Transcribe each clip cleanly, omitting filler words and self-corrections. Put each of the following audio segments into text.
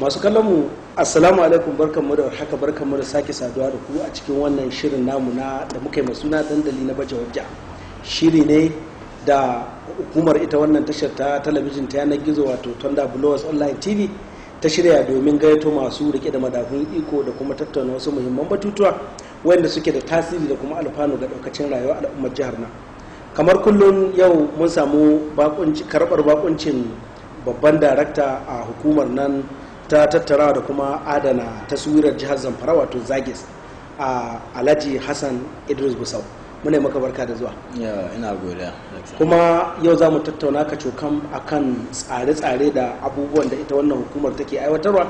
masu kallon mu assalamu alaikum, barkanmu da warhaka, barkanmu da sake saduwa da ku a cikin wannan shirin namu da muka yi suna dandali na baje hujja. Shiri ne da hukumar ita wannan tashar ta talabijin ta yanar gizo wato Thunder Blowers Online TV ta shirya domin gayyato masu rike da madafun iko da kuma tattauna wasu muhimman batutuwa wanda suke da tasiri da kuma alfanu ga daukacin rayuwar al'ummar jihar nan. Kamar kullum yau mun samu karɓar bakuncin babban darakta a hukumar nan ta tattarawa da kuma adana taswirar jihar Zamfara wato Zagis, a Alhaji Hassan Idris Busau. Muna maka barka da zuwa. Ina godiya. Kuma yau za mu tattauna ka cokam akan tsare-tsare da abubuwan da ita wannan hukumar take aiwatarwa,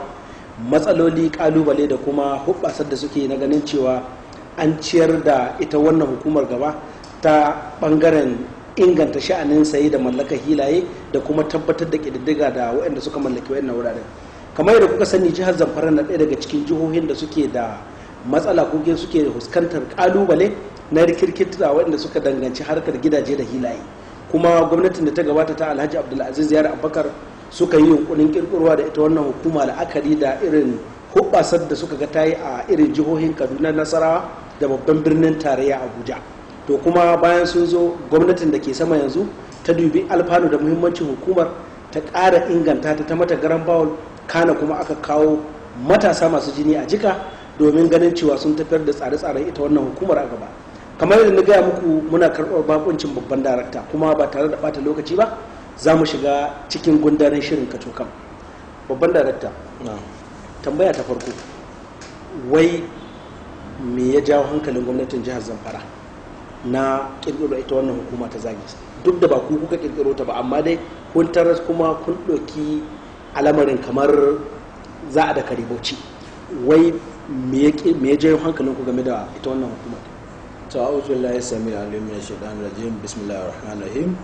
matsaloli, kalubale da kuma hubbasar da suke na ganin cewa an ciyar da ita wannan hukumar gaba ta bangaren inganta sha'anin saye da mallakar hilaye da kuma tabbatar da ƙididdiga da waɗanda suka mallaki waɗannan wuraren. Kamar yadda kuka sani, jihar Zamfara na ɗaya daga cikin jihohin da suke da matsala ko suke fuskantar kalubale na rikirkita waɗanda suka danganci harkar gidaje da hilaye. Kuma gwamnatin da ta gabata ta Alhaji Abdulaziz Yari Abubakar suka yi yunkurin kirkirwa da ita wannan hukuma la'akari da irin hubbasar da suka ga ta yi a irin jihohin Kaduna, Nasarawa da babban birnin tarayya Abuja. To kuma bayan sun zo, gwamnatin da ke sama yanzu ta dubi alfanu da muhimmancin hukumar, ta ƙara inganta ta mata garan bawul, kana kuma aka kawo matasa masu jini a jika domin ganin cewa sun tafiyar da tsare-tsaren ita wannan hukumar a gaba. Kamar yadda na gaya muku, muna karɓar bakuncin babban darakta, kuma ba tare da ɓata lokaci ba za mu shiga cikin gundarin shirin kacokam. Babban darakta, tambaya ta farko, wai me ya jawo hankalin gwamnatin jihar Zamfara na kirkiro ita wannan hukuma ta Zagis? Duk da ba ku kuka kirkiro ta ba, amma dai kun taras kuma kun ɗauki al'amarin kamar za a da karibauci. Wai me ya jawo hankalin ku game da ita wannan hukuma? Ta'awuzu billahi samil alim min shaitanir rajim, bismillahir rahmanir rahim.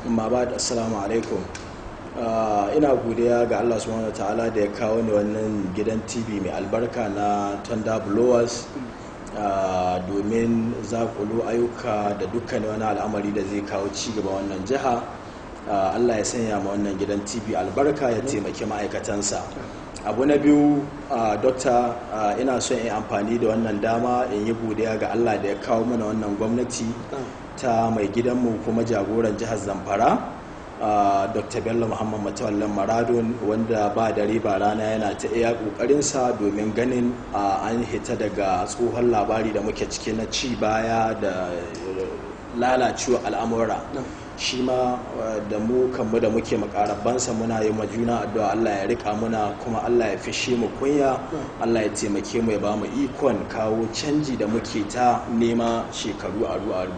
Amma ba'd, assalamu alaikum. Ina godiya ga Allah subhanahu wataala da ya kawo ni wannan gidan TV mai albarka na Thunder Blowers domin zakulu ayyuka da dukkan wani al'amari da zai kawo ci gaba wannan jiha. Allah ya sanya ma wannan gidan TV albarka, ya taimaki ma'aikatansa. Abu na biyu, dokta, ina son in amfani da wannan dama in yi godiya ga Allah da ya kawo mana wannan gwamnati ta mai gidanmu kuma jagoran jihar Zamfara, Dr. Bello Muhammad Matawallan Maradun, wanda ba dare ba rana yana ta iya kokarinsa domin ganin an hita daga tsohon labari da muke ciki na ci baya da lalacewa al'amura. Shi ma da mu kanmu da muke makarabansa muna yi majuna addu'a Allah ya rika muna, kuma Allah ya fishe mu kunya, Allah ya taimake mu, ya ba mu ikon kawo canji da muke ta nema shekaru aru-aru.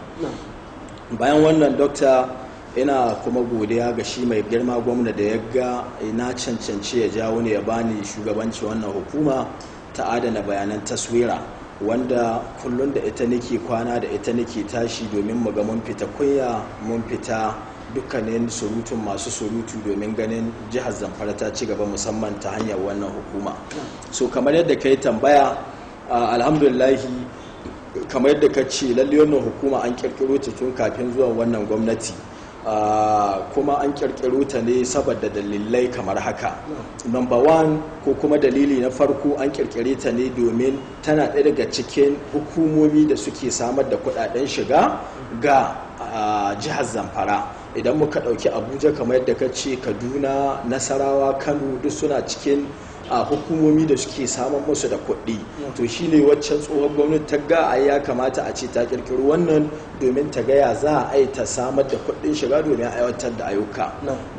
Bayan wannan, dokta, ina kuma godiya ga shi mai girma gwamna da ya ga na cancanci ya jawo ne ya bani shugabanci wannan hukuma ta adana bayanan taswira, wanda kullum da ita nake kwana, da ita nake tashi domin mu ga mun fita kunya, mun fita dukkanin surutun masu surutu domin ganin jihar Zamfara ta ci gaba, musamman ta hanyar wannan hukuma. So kamar yadda ka yi tambaya, alhamdulillahi, kamar yadda ka ce, lalle wannan hukuma an kirkiro ta tun kafin zuwan wannan gwamnati. Kuma an kirkiro ta ne saboda dalilai kamar haka. Number one, ko kuma dalili na farko, an kirkire ta ne domin tana ɗaya daga cikin hukumomi da suke samar da kudaden shiga ga jihar Zamfara. Idan muka ɗauki Abuja, kamar yadda ka ce, Kaduna, Nasarawa, Kano, duk suna cikin hukumomi da suke samun musu da kuɗi. To shi ne waccan tsohon gwamnati ta ga ya kamata a ce ta kirkiro wannan domin ta gaya za a ta samar da kuɗin shiga domin aiwatar da ayyuka.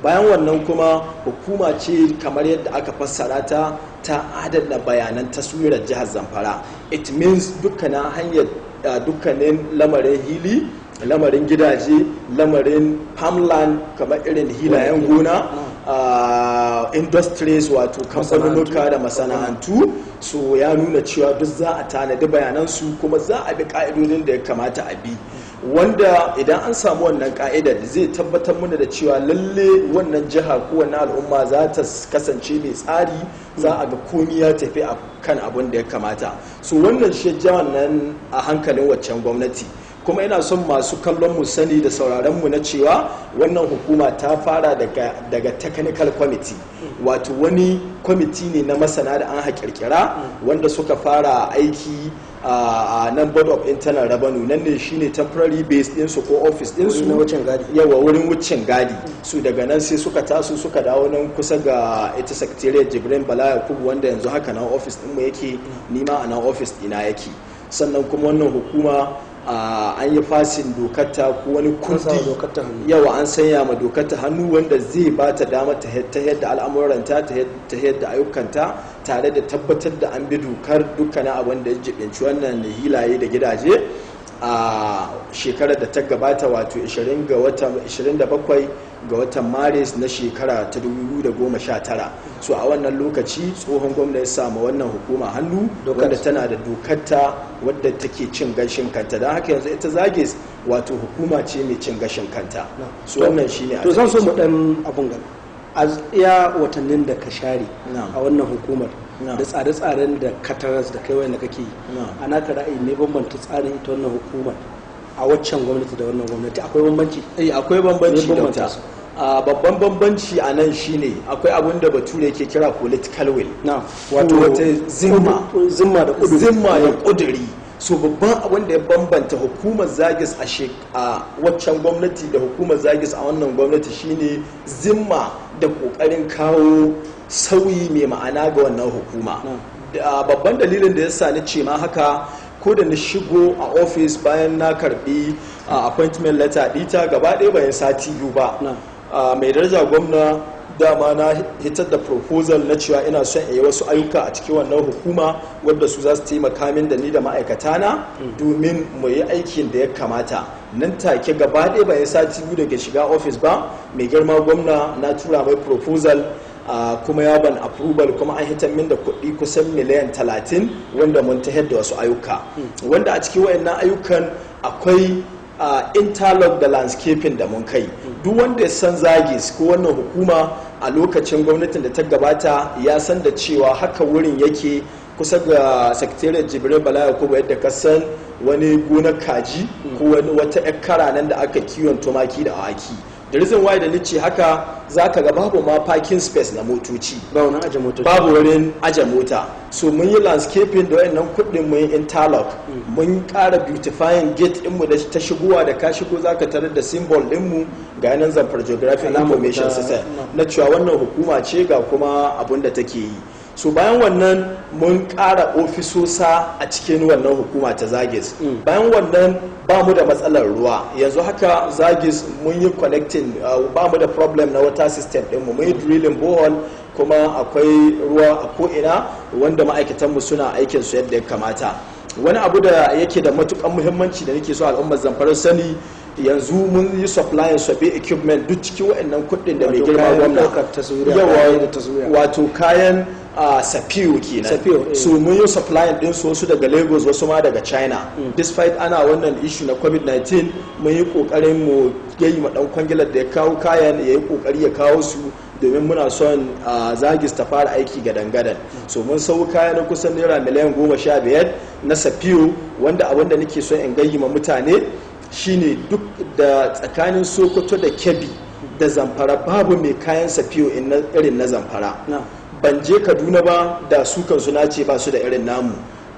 Bayan wannan kuma, hukuma ce kamar yadda aka fassara ta adana bayanan taswirar jihar Zamfara. It means dukkanin lamarin hili, lamarin gidaje, lamarin farmland, kamar irin hilayen gona, industries wato kamfanonuka da masana'antu. So ya nuna cewa duk za a tanadi bayanansu, kuma za a bi ka'idodin da ya kamata a bi, wanda idan an samu wannan ka'idar zai tabbatar mana da cewa lalle wannan jiha ko wannan al'umma za ta kasance mai tsari, za a ga komi ya tafi a kan abin da ya kamata. So wannan shi nan a hankalin waccan gwamnati. kuma ina son masu kallon mu sani da sauraron mu na cewa wannan hukuma ta fara daga technical committee wato wani kwamiti ne na masana da an haƙirƙira wanda suka fara aiki a nan board of internal revenue nan ne shine temporary base ɗinsu ko office ɗinsu na wucin gadi, yawa wurin wucin gadi. su daga nan sai suka taso suka dawo nan kusa ga ita secretariat Jibrin Bala Yakubu wanda yanzu haka nan office ɗinmu yake, nima a nan office ɗina yake. Sannan kuma wannan hukuma an yi fasin dokarta ko wani kundi, yawa an sanya ma dokarta hannu wanda zai ba ta dama ta yadda al'amuranta ta yadda ayyukanta tare da tabbatar da an bi dokar dukkanin abin da ya jibinci wannan hilaye da gidaje a shekarar da ta gabata, wato 27 ga watan maris na shekara ta 2019. so a wannan lokaci tsohon gwamna ya samu wannan hukuma hannu wanda tana da dokarta wadda take cin gashin kanta, don haka yanzu ita Zagis wato hukuma ce mai cin gashin kanta. so wannan shine to zan so mu dan abun gani a iya watannin da ka share a wannan hukumar da tsare-tsaren da kataras da kai wanda kake yi, ana ka ra'ayi ne bambanta tsarin ita wannan hukumar a waccan gwamnati da wannan gwamnati akwai bambanci? akwai bambanci dokta. Babban bambanci a nan shine akwai abin da bature ke kira political will, wato wata zimma da kuduri. so babban abin da ya bambanta hukumar Zagis a waccan gwamnati da hukumar Zagis a wannan gwamnati shine zimma da kokarin kawo sauyi mai ma'ana ga wannan hukuma. Babban dalilin da ya sa ni ce ma haka, ko da na shigo a ofis bayan na karbi appointment letter dita gaba ɗaya bayan sati biyu ba, mai daraja gwamna dama na hitar da proposal na cewa ina son in yi wasu ayyuka a cikin wannan hukuma wadda su za su taimaka min da ni da ma'aikatana domin mu yi aikin da ya kamata. Nan take gaba ɗaya bayan sati biyu daga shiga ofis ba, mai girma gwamna na tura mai proposal kuma ya ban approval, kuma an hitar min da kuɗi kusan miliyan 30 wanda mun ta da wasu ayyuka, wanda a cikin wayannan ayyukan akwai interlock da landscaping da mun kai. Duk wanda ya san Zagis ko wannan hukuma a lokacin gwamnatin da ta gabata ya san da cewa haka wurin yake kusa ga secretariat Jibril Bala Yakubu, yadda ka san wani gonar kaji ko wata yar kara nan da aka kiwon tumaki da awaki. da reason why da nace haka zaka ga babu ma parking space na motoci, babu wurin aje mota. So mun yi landscaping da wayannan kudin, mun yi interlock, mun ƙara beautifying gate din mu da ta shigowa da ka shigo zaka tarar da symbol din mu ga nan Zamfara Geographic Information System na cewa wannan hukuma ce ga kuma abun da take yi. So bayan wannan mun ƙara ofisosa a cikin wannan hukuma ta Zagis. Bayan wannan ba mu da matsalar ruwa, yanzu haka Zagis mun yi connecting, ba mu da problem na water system ɗinmu, mun yi drilling borehole kuma akwai ruwa a ko'ina wanda ma'aikatanmu suna aikin su yadda ya kamata. Wani abu da yake da matukan muhimmanci da nake so al'ummar Zamfara sani, yanzu mun yi supplying sabi equipment duk cikin waɗannan kuɗin da mai girma gwamna, wato kayan safiyo kenan. So mun yi supplying din su, wasu daga Lagos wasu ma daga China. Despite ana wannan issue na COVID-19, mun yi kokarin mu yayi ma dan kwangilar da ya kawo kayan ya yi kokari ya kawo su, domin muna son Zagis ta fara aiki gadan-gadan. So mun sau kaya na kusan naira miliyan 15 na safiyo, wanda abinda nake son in gayyama mutane shine duk da tsakanin Sokoto da Kebbi da Zamfara babu mai kayan safiyo irin na Zamfara. Ban je Kaduna ba da su kansu na ce ba su da irin namu.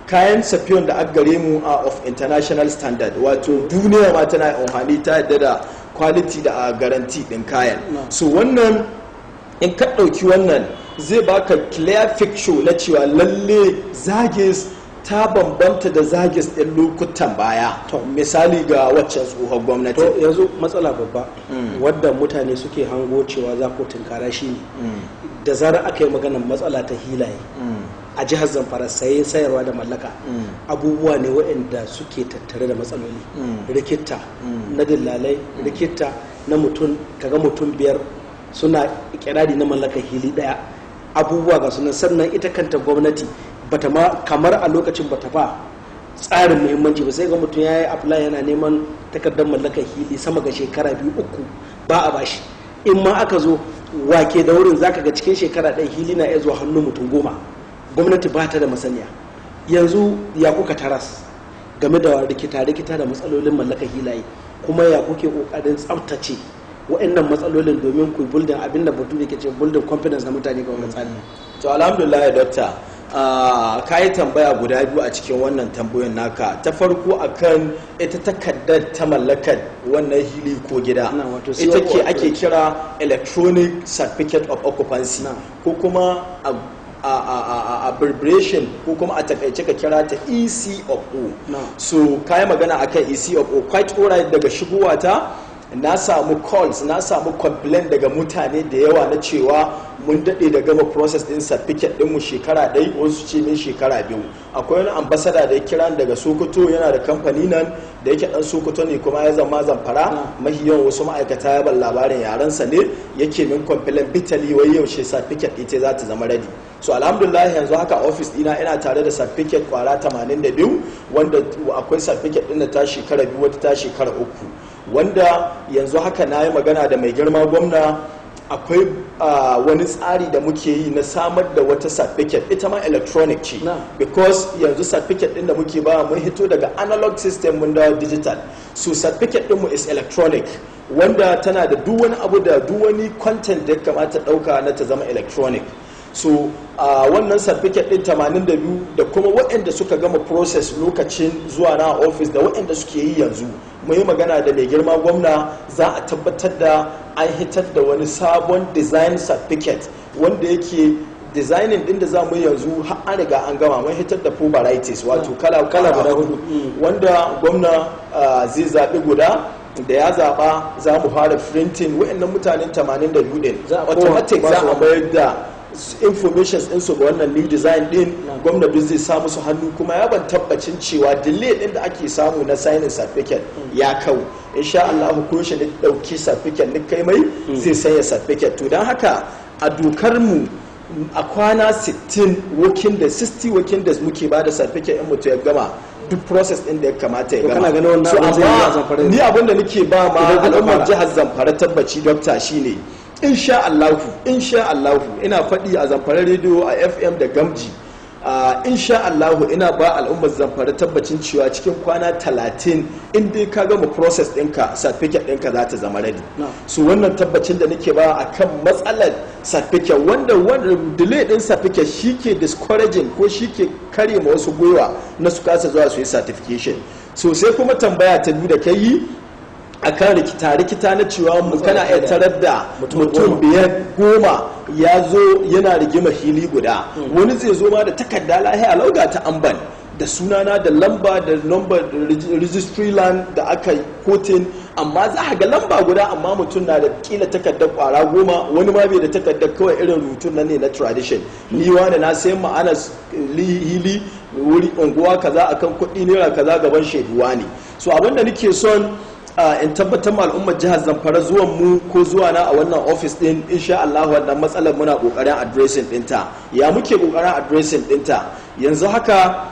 Kayan safiyon da aka gare mu are of international standard, wato duniya ma tana amfani ta yadda da quality da guarantee din kayan. So wannan in ka ɗauki wannan zai baka clear picture na cewa lalle Zagis ta bambanta da Zagis ɗin lokutan baya. Misali ga waccan tsohon gwamnati. To yanzu matsala babba wadda mutane suke hango cewa za ku tunkara shi ne da zarar aka yi maganar matsala ta hilaye a jihar Zamfara, saye sayarwa da mallaka abubuwa ne waɗanda suke tattare da matsaloli, rikita na dillalai, rikita na mutum, kaga mutum 5 suna ikirari na mallakar hili daya, abubuwa ga sunan. Sannan ita kanta gwamnati bata ma kamar a lokacin bata ba tsarin muhimmanci ba, sai ga mutum ya yi apply yana neman takardar mallakar hili sama ga shekara 2-3 ba a bashi. In ma aka zo wake da wurin zaka ga cikin shekara ɗaya hili na iya zuwa hannun mutum 10. Gwamnati ba ta da masaniya. Yanzu ya kuka taras game da rikita da matsalolin mallakar hilaye, kuma ya kuke kokarin tsaftace waɗannan matsalolin domin ku building abin da batu ke ce building confidence na mutane ga wannan tsari. To alhamdulillah doctor, ka yi tambaya guda biyu a cikin wannan tambayoyin naka. Ta farko akan ita takardar ta mallakar wannan hili ko gida, ita ke ake kira electronic certificate of occupancy ko kuma abbreviation ko kuma a takaice ka kira ta ECOO. So kayi magana akan ECOO, quite alright. Daga shigowa ta na samu calls, na samu complaint daga mutane da yawa na cewa mun daɗe da gama process din certificate ɗinmu shekara ɗaya, wasu ce min shekara biyu. Akwai wani ambassador da ya kira daga Sokoto, yana da kamfani nan da yake ɗan Sokoto ne kuma ya zama Zamfara, mahiyan wasu ma'aikata ya ban labarin yarensa ne, yake min complaint bitterly wai yaushe certificate ita za ta zama ready. So alhamdulillah yanzu haka office dina ina tare da certificate kwara 82 wanda akwai certificate ɗin da ta shekara biyu, wata ta shekara uku, wanda yanzu haka na yi magana da mai girma gwamna. Akwai wani tsari da muke yi na samar da wata certificate, ita ma electronic ce, because yanzu certificate din da muke ba mun hito daga analog system mun dawo digital. So certificate dinmu is electronic, wanda tana da duk wani abu da duk wani content da ya kamata dauka na ta zama electronic. So wannan certificate din 82 da kuma waɗanda suka gama process lokacin zuwa na office da waɗanda suke yi yanzu, mun yi magana da mai girma gwamna za a tabbatar da an hitar da wani sabon design certificate wanda yake designing din da za mu yanzu har an riga an gama, mun hitar da 4 varieties wato kala guda hudu, wanda gwamna zai zaɓi guda da ya zaɓa za mu fara printing waɗannan mutanen 82 din automatic za a mayar da informations ɗinsu ga wannan new design din, gwamnati zai samu su hannu, kuma ya ban tabbacin cewa delay din da ake samu na signing certificate ya kawo. Insha Allah ko shi da dauki certificate ni kai mai zai sanya certificate. To dan haka a dokar mu a kwana 60 working days 60 working days muke ba da certificate in mutu ya gama duk process din da ya kamata ya gama. So amma ni abin da nake ba ma al'ummar jihar Zamfara tabbaci doctor shine insha Allahu ina faɗi a Zamfara radio, a FM da Gamji, insha Allahu ina ba al'ummar Zamfara tabbacin cewa cikin kwana 30 in dai ka gama process ɗinka certificate ɗinka za ta zama ready. So wannan tabbacin da nake ba akan matsalar certificate, wanda delay ɗin certificate shi ke discouraging ko shi ke kare ma wasu gwiwa na su kasa zuwa su yi certification. So sai kuma tambaya ta biyu da kai yi akan rikita na cewa mu kana iya tarar da mutum 5-10 ya zo yana rigima hili guda, wani zai zo ma da takarda lahiya lauga ta amban da sunana da lamba da number registry land da aka kotin, amma za a ga lamba guda amma mutum na da kila takardar kwara 10, wani ma bai da takardar, kawai irin rubutun nan ne na tradition, ni wani na sayan ma'ana hili wuri unguwa kaza akan kuɗi naira kaza gaban shaiduwa ne. So abinda nake son in tabbatar ma al'ummar jihar Zamfara zuwan mu ko zuwa na a wannan office din, insha Allah wannan matsalar muna kokarin addressing dinta. Ya muke kokarin addressing dinta yanzu haka,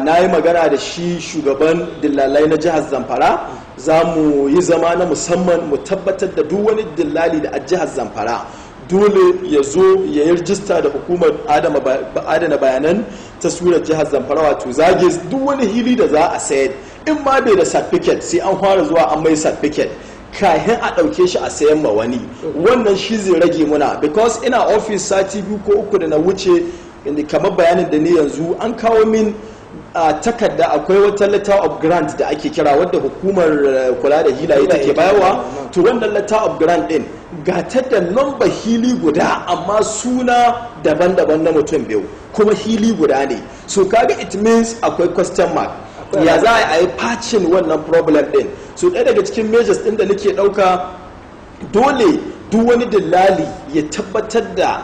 na yi magana da shi shugaban dillalai na jihar Zamfara, za mu yi zama na musamman mu tabbatar da duk wani dillali da a jihar Zamfara dole ya zo ya yi rijista da hukumar adana bayanan taswirar jihar Zamfara wato zage duk wani hili da za a sayar, in ma bai da certificate sai an fara zuwa an mai certificate kahin a ɗauke shi a sayan ma wani. Wannan shi zai rage muna, because ina office sati 2 ko 3 da na wuce, kamar bayanin da ni yanzu an kawo min takarda, akwai wata letter of grant da ake kira wadda hukumar kula da hilaye take bayarwa. To wannan letter of grant din ga ta da number hili guda amma suna daban-daban na mutum biyu, kuma hili guda ne. So kaga it means akwai question mark, ya za a yi patching wannan problem din. So ɗaya daga cikin measures din da nake ɗauka, dole duk wani dillali ya tabbatar da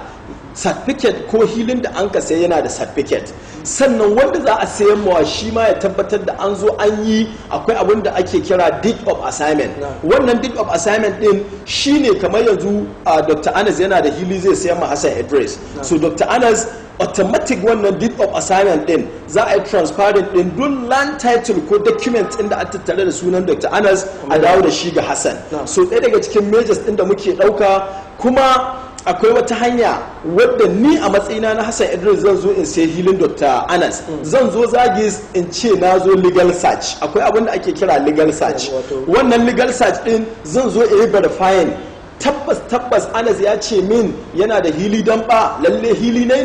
certificate ko hilin da an ka sai yana da certificate, sannan wanda za a sayan mawa shi ma ya tabbatar da an zo an yi akwai abin da ake kira deed of assignment. Wannan deed of assignment din shine kamar yanzu Dr. Anas yana da hili zai sayan ma Hassan Idris, so Dr. Anas automatic wannan deed of assignment din za a yi transparent din duk land title ko document inda a tattare da sunan Dr. Anas a dawo da shi ga Hassan. So ɗaya daga cikin measures din da muke ɗauka kuma akwai wata hanya wadda ni a matsayina na Hassan Idris zan zo in sai hilin Dr. Anas zan zo Zagis in ce na zo legal search, akwai abin da ake kira legal search. Wannan legal search din zan zo in yi verifying tabbas Anas ya ce min yana da hili dan ba lalle hili ne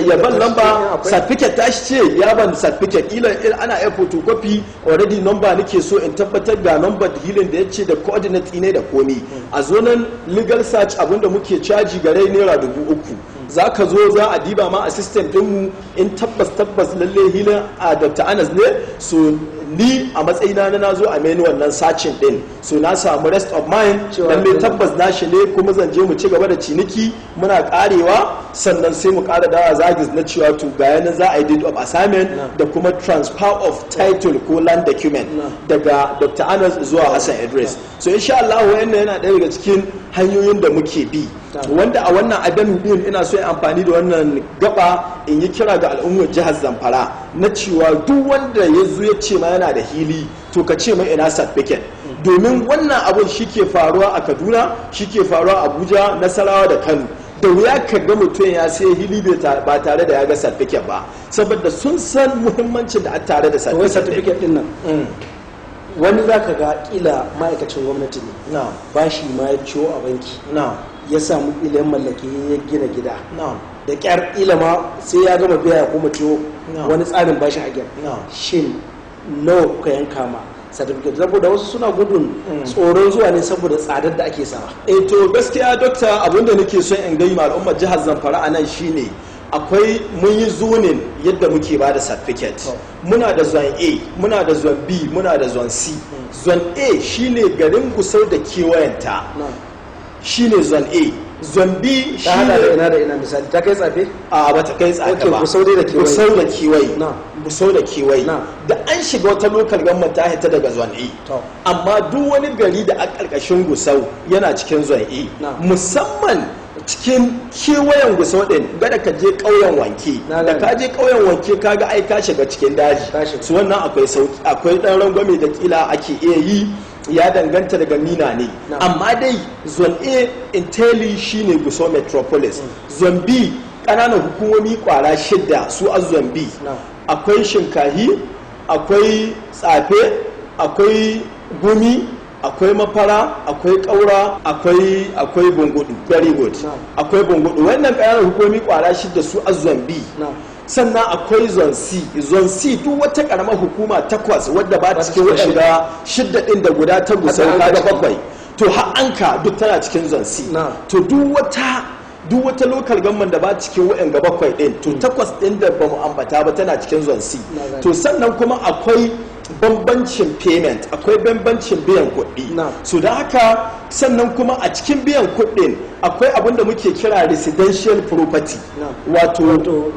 ya ban lamba certificate ta shi ce ya ban certificate ila ana air photocopy already number nake so in tabbatar ga number hilin da ya ce da coordinate ne da komi a zonan legal search abinda muke caji gare naira 3,000 za ka zo za a diba ma a system dinmu in tabbas lalle hilin a Dr. Anas ne so ni a matsayina na zo a menu wannan sacin din so na samu rest of mind lalle tabbas nashi ne kuma zan je mu ci gaba da ciniki muna karewa sannan sai mu kara dawa Zagis na cewa to ga yana za a yi deed of assignment da kuma transfer of title ko land document daga Dr. Anas zuwa Hassan Idris so insha Allah wannan yana ɗaya daga cikin hanyoyin da muke bi wanda a wannan adamin din ina so in amfani da wannan gaba in yi kira ga al'ummar jihar Zamfara na cewa duk wanda ya zo ya ce ma yana da hili to ka ce mai ina certificate domin wannan abun shike faruwa a Kaduna shike faruwa a Abuja Nasarawa da Kano da wuya ka ga mutum ya sai hili ba tare da ya ga certificate ba saboda sun san muhimmancin da a tare da certificate din nan wani za ka ga kila ma'aikacin gwamnati ne ba shi ma ya ciwo a banki ya samu ilimin mallaki ya gina gida da kyar ilima sai ya gama biya kuma ciwo wani tsarin bashi a gyar shin nawa kuka yanka ma certificate saboda wasu suna gudun tsoron zuwa ne saboda tsadar da ake sama to gaskiya dokta abinda nake son in gai ma al'ummar jihar Zamfara a nan shine akwai mun yi zonin yadda muke ba da certificate muna da zone A muna da zone B muna da zone C zone A shine garin Gusau da kewayenta shine zone A zone B ta hada da ina da ina misali ta kai tsafe a ba ta kai tsafe ba Gusau da kewaye Gusau da kewaye da an shiga wata local government ta hita daga zone A amma duk wani gari da a karkashin Gusau yana cikin zone A musamman cikin kewayen Gusau din gada ka je ƙauyen Wanke da ka je ƙauyen Wanke kaga ai ka shiga cikin daji su wannan akwai sauki akwai dan rangwame da kila ake iya yi ya danganta daga mina ne amma dai zone A inteli shine Gusau metropolis zone B ƙananan hukumomi kwara 6 su a zone B akwai Shinkahi akwai Tsafe akwai Gumi akwai Mafara akwai Kaura akwai Bungudu very good akwai Bungudu wannan ƙananan hukumomi kwara 6 su a zone B sannan akwai zone C duk wata karamar hukuma 8 wadda ba cikin waɗanda 6 ɗin da guda ta Gusau kaga 7 to har anka duk tana cikin zone C to duk wata local government da ba cikin waɗanda 7 ɗin to 8 ɗin da ba mu ambata ba tana cikin zone C to sannan kuma akwai bambancin payment akwai bambancin biyan kuɗi so da haka sannan kuma a cikin biyan kuɗin akwai abin da muke kira residential property wato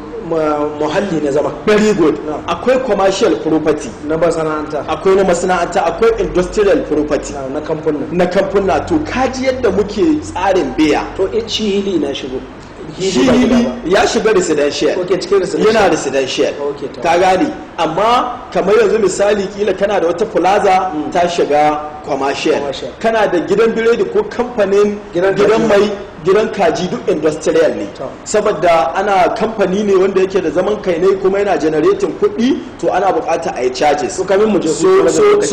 muhalli na zama very good akwai commercial property na masana'anta akwai na masana'anta akwai industrial property na kamfuna to kaji yadda muke tsarin biya to shi hili na shigo shi hili ya shiga residential yana residential ka gani amma kamar yanzu misali kila kana da wata plaza ta shiga commercial kana da gidan biredi ko kamfanin gidan mai gidan kaji duk industrial ne saboda ana kamfani ne wanda yake da zaman kai ne kuma yana generating kuɗi to ana bukata a yi charges so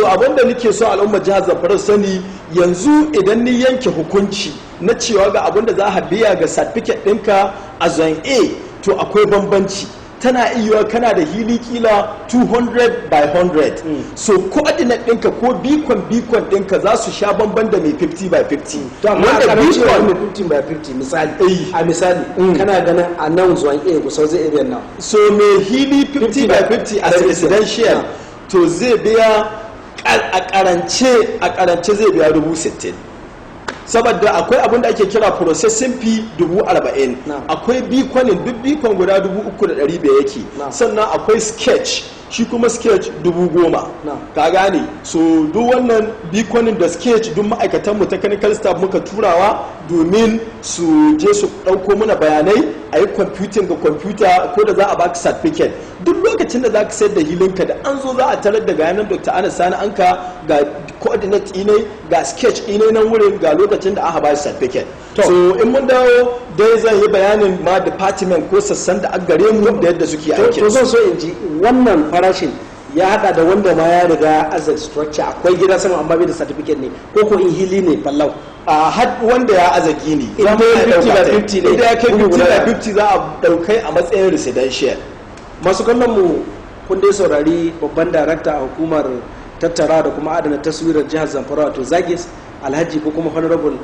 abinda nake so al'ummar jihar Zamfara sani yanzu idan ni yanke hukunci na cewa ga abinda za a biya ga certificate ɗinka a zone A to akwai bambanci tana iya kana da hili kila 200 by 100 so coordinate ɗinka ko beacon ɗinka za su sha bamban da mai 50 by 50 wanda beacon mai 50 by 50 misali kana ganin a nan zuwa A Gusau zai area nan so mai hili 50 by 50 as residential to zai biya a karance zai biya 60,000 saboda akwai abin da ake kira processing fee 40,000 akwai bikonin duk bikon guda 3,500 yake sannan akwai sketch shi kuma sketch 10,000 ka gane so duk wannan bikonin da sketch duk ma'aikatanmu technical staff muka turawa domin su je su ɗauko mana bayanai a yi computing ga computer ko da za a baka certificate duk lokacin da za ka sayar da hilinka da an zo za a tarar da gayanan Dr. Anas Sani Anka ga coordinate ne ga sketch ne nan wurin ga lokacin da aka ba shi certificate. So in mun dawo dai zan yi bayanin ma department ko sassan da aka gare mu da yadda suke aikin. To zan so in ji wannan farashin ya hada da wanda ma ya riga as a structure akwai gida sama amma bai da certificate ne ko in hili ne fallau. A had wanda ya aza gini idan ya 50 ne idan ya kai 50 za a daukai a matsayin residential. Masu kallon mu kun dai saurari babban darakta a hukumar tattara da kuma adana taswirar jihar Zamfara wato Zagis Alhaji ko kuma Honorable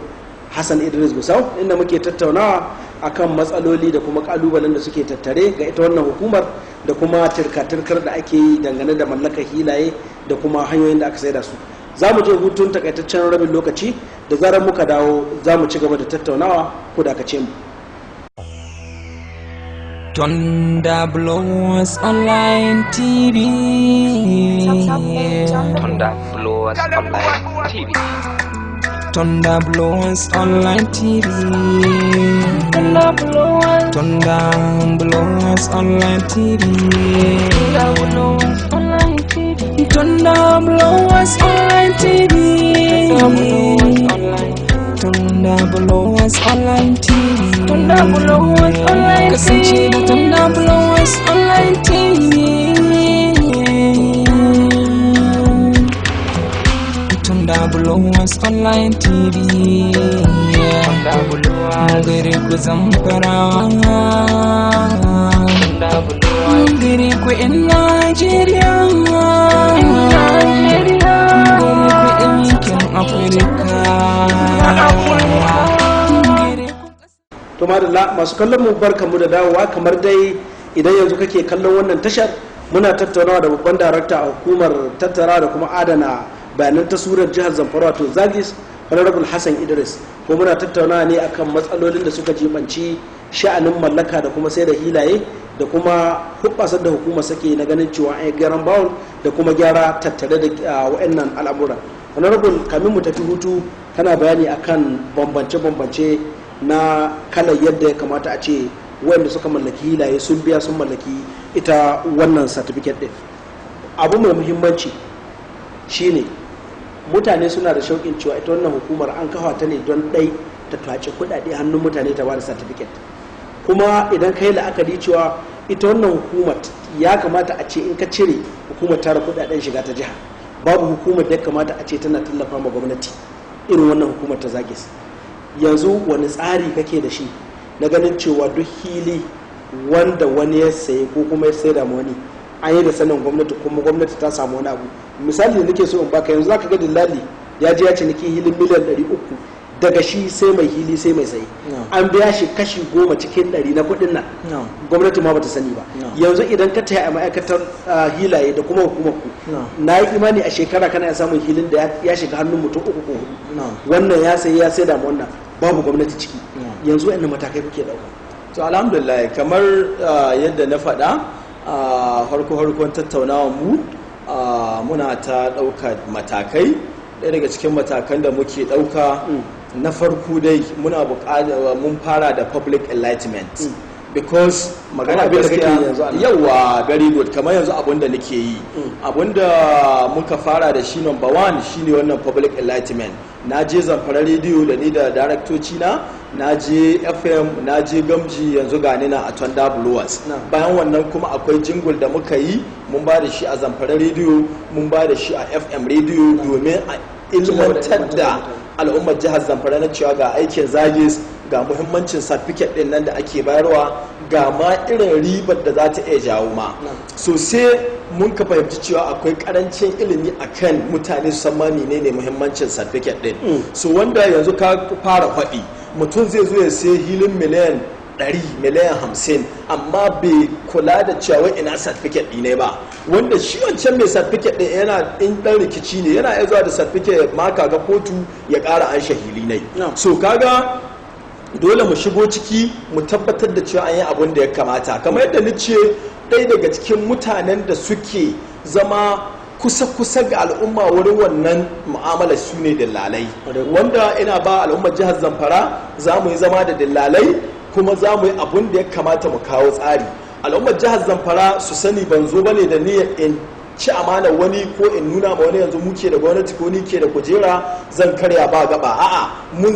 Hassan Idris Gusau, inda muke tattaunawa akan matsaloli da kuma kalubalen da suke tattare ga ita wannan hukumar da kuma tirka-tirkar da ake yi dangane da mallakar hilaye da kuma hanyoyin da aka saida su. Za mu je hutun takaitaccen rabin lokaci, da zarar muka dawo za mu ci gaba da tattaunawa, ku dakace mu. Thunder Blows Online TV. Thunder Blows Online TV. Thunder Blows Online TV. Thunder Blows Online TV. Thunder Blows Online TV. Thunder Blows Online TV. Thunder Blows Online TV. Kasance da Thunder Blows Online TV. Thunder Blows Online TV. Thunder Blows. Gare ku Zamfara. Thunder Blows. Gare ku 'yan Najeriya. Gare ku 'yan yankin Afirka. To madalla masu kallon mu barkamu da dawowa, kamar dai idan yanzu kake kallon wannan tashar muna tattaunawa da babban darakta a hukumar tattara da kuma adana bayanan taswirar jihar Zamfara wato Zagis Honorable Hassan Idris, ko muna tattaunawa ne akan matsalolin da suka jibanci sha'anin mallaka da kuma sai da hilaye da kuma hubbasar da hukumar sake na ganin cewa an yi gyaran bawul da kuma gyara tattare da wa'annan al'amuran. Honorable, kamin mu tafi hutu kana bayani akan bambance-bambance na kalar yadda ya kamata a ce wanda suka mallaki hilaye sun biya sun mallaki ita wannan certificate din. Abu mai muhimmanci shine mutane suna da shauƙin cewa ita wannan hukumar an kafa ta ne don ɗai ta tace kuɗaɗe hannun mutane ta ba da certificate, kuma idan ka yi la'akari cewa ita wannan hukumar ya kamata a ce in ka cire hukumar tara kuɗaɗen shiga ta jiha, babu hukumar da ya kamata a ce tana tallafa ma gwamnati irin wannan hukumar ta Zagis. Yanzu wani tsari kake da shi na ganin cewa duk hili wanda wani ya saye ko kuma ya sayar da wani an yi da sanin gwamnati kuma gwamnati ta samu wani abu? Misali da nake so in baka, yanzu zaka ga dillali ya je ya ciniki hilin miliyan 300 daga shi sai mai hili sai mai saye, an biya shi kashi 10 cikin 100 na kuɗin nan, gwamnati ma bata sani ba. Yanzu idan ka taya a ma'aikatar hilaye da kuma hukumar ku, na yi imani a shekara kana ya samun hilin da ya shiga hannun mutum 3 ko 4, wannan ya sayi ya sai da wannan babu gwamnati ciki. Yanzu wa'annan matakai kuke dauka? To alhamdulillah, kamar yadda na faɗa a harkon tattaunawa mu muna ta ɗauka matakai. Ɗaya daga cikin matakan da muke ɗauka na farko dai mun fara da public enlightenment, because magana gaskiya yawa very good. Kamar yanzu abinda nake yi, abinda muka fara da shi number 1 shine wannan public enlightenment. Na je Zamfara rediyo da ni da daraktoci na je FM, na je Gamji, yanzu gani na a Thunder Blowers. Bayan wannan kuma akwai jingle da muka yi, mun ba da shi a Zamfara rediyo, mun ba da shi a FM rediyo domin a ilmantar da al'ummar jihar Zamfara na cewa ga aikin Zagis, ga muhimmancin certificate din nan da ake bayarwa, ga ma irin ribar da za ta iya jawo ma. So sai mun ka fahimci cewa akwai karancin ilimi akan mutane su san ma menene muhimmancin certificate din. So wanda yanzu ka fara faɗi, mutum zai zo ya sai hilin miliyan 100 miliyan 50 amma bai kula da cewa ina certificate ɗine ba, wanda shi wancan mai certificate ɗin yana in ɗan rikici ne yana iya zuwa da certificate ma kaga kotu ya ƙara an shahili ne. So kaga dole mu shigo ciki mu tabbatar da cewa an yi abin da ya kamata. Kamar yadda ni ce, ɗaya daga cikin mutanen da suke zama kusa-kusa ga al'umma wurin wannan mu'amala su ne dillalai, wanda ina ba al'ummar jihar Zamfara za mu yi zama da dillalai kuma za mu yi abin da ya kamata mu kawo tsari. Al'ummar jihar Zamfara su sani ban zo bane da niyyar in ci amana wani ko in nuna ma wani yanzu muke da gwamnati ko ni ke da kujera zan karya ba gaba a'a mun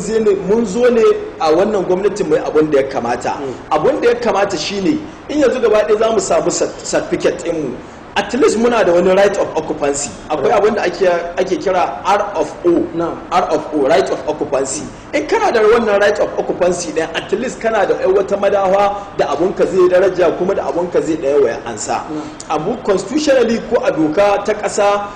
zo ne a wannan gwamnati mai abun da ya kamata abun da ya kamata shine in yanzu gaba ɗaya za mu samu certificate ɗinmu at least muna da wani right of occupancy akwai abin da ake kira R of O right of occupancy in kana da wannan right of occupancy ɗin at least kana da wata madawa da abunka zai daraja kuma da abunka zai ɗaya waya ansa abu constitutionally ko a doka ta ƙasa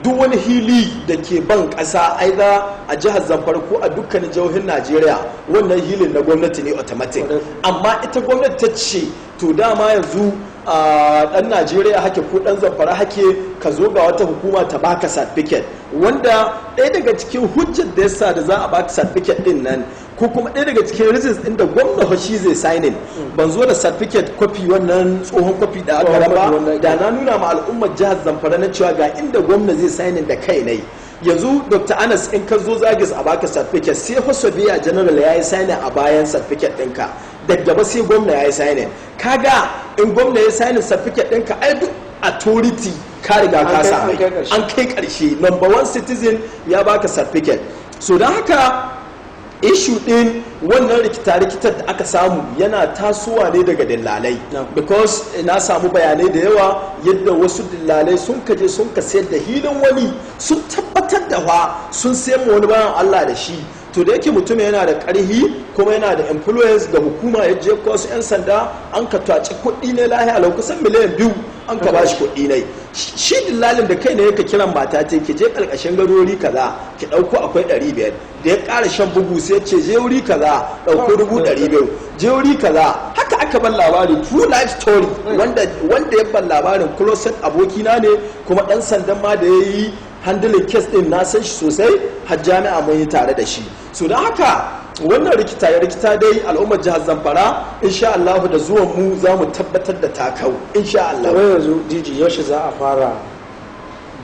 duk wani hili da ke ban ƙasa aiza a jihar Zamfara ko a dukkanin jihohin Najeriya wannan hilin na gwamnati ne automatic amma ita gwamnati ta ce to dama yanzu dan Najeriya hake ko dan Zamfara hake ka zo ga wata hukuma ta baka certificate wanda ɗaya daga cikin hujjar da yasa da za a baka certificate din nan ko kuma ɗaya daga cikin reasons din da gwamna shi zai signing ban zo da certificate copy wannan tsohon copy da aka raba da na nuna ma al'ummar jihar Zamfara na cewa ga inda gwamna zai signing da kai ne yanzu Dr. Anas in ka zo Zagis a baka certificate sai Hosobiya General ya yi signing a bayan certificate ɗinka da gaba sai gwamna ya yi signing kaga in gwamna ya signing certificate ɗinka ai duk authority ka riga ka samu an kai ƙarshe number one citizen ya baka certificate so don haka issue din wannan rikita-rikitar da aka samu yana tasowa ne daga dillalai because na samu bayanai da yawa yadda wasu dillalai sun kaje sun ka sayar da hilin wani sun tabbatar da sun sayar wani bayan Allah da shi to da yake mutum yana da ƙarhi kuma yana da influence ga hukuma ya je wasu 'yan sanda an ka taci kuɗi ne lahiya lau kusan miliyan 2 an ka bashi kuɗi ne shi dillalin da kai ne yake kiran mata ta ki je ƙarƙashin garori kaza ki ɗauko akwai 500 da ya ƙara shan bugu sai ce je wuri kaza ɗauko 200 je wuri kaza haka aka ban labari true life story wanda ya ban labarin closet abokina ne kuma ɗan sandan ma da ya yi handling case din na san shi sosai har jami'a mun yi tare da shi so don haka wannan rikita dai al'ummar jihar Zamfara insha Allah da zuwan mu za mu tabbatar da takau insha Allah wai yanzu DG yaushe za a fara